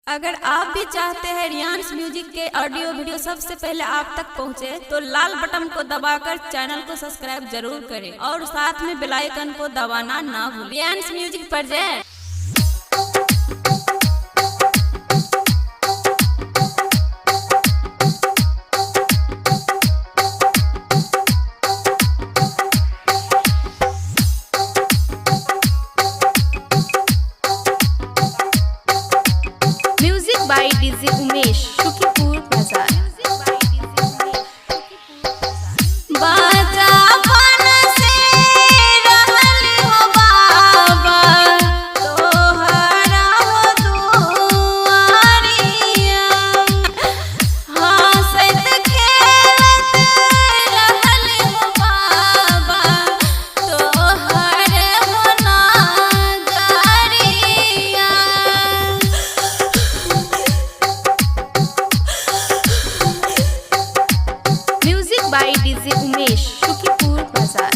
अगर आप भी चाहते हैं रियांस म्यूजिक के ऑडियो वीडियो सबसे पहले आप तक पहुंचे, तो लाल बटन को दबाकर चैनल को सब्सक्राइब जरूर करें और साथ में बेल आइकन को दबाना ना भूलें। रियांस म्यूजिक पर जय। बाई डीजे उमेश शुकीपुर बाजार। बाई डीजे उमेश शुकीपुर बाजार।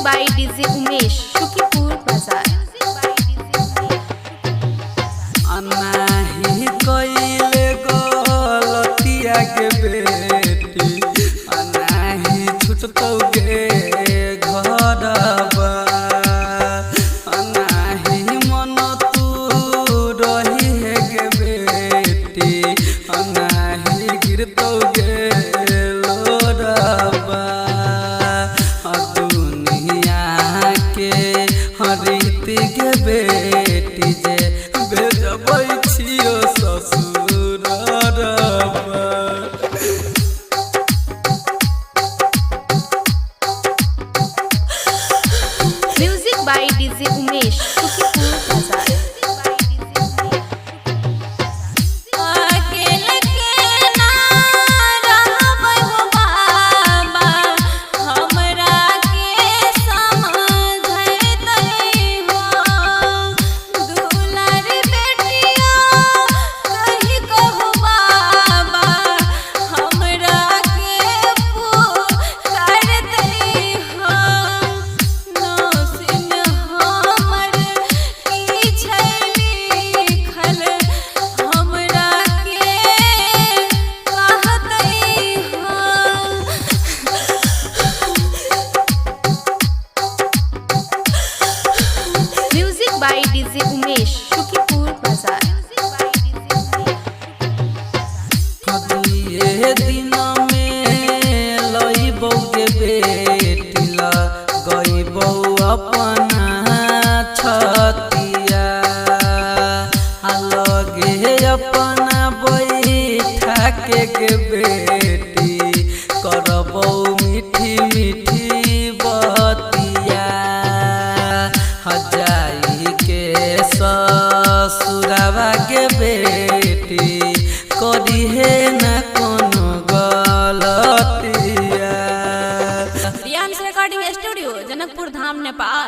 बाई डीजे उमेश शुकीपुर बाजार। अनाही कइले गलतिया के बेटी अनाही छुटतौ गे घरबा अनाही मन तू रही है गे बेटी अनाही गिरतौ गे लोरबा रीति के बेटी जे भेजबै छियो ससुर म्यूजिक बाई डीजे उमेश शुकीपुर बाजार। बाई डीजे उमेश शुकीपुर बाजार। ये दिन में लइबौ के बेटी ला गइबौ अपना छतिया लगे अपना बैठा के बेटी करबौ मीठी मीठी बतिया हजाई के ससुरावा के बेटी करी है ना कोनो गलतिया। रियांस रिकॉर्डिंग स्टूडियो, जनकपुर धाम, नेपाल।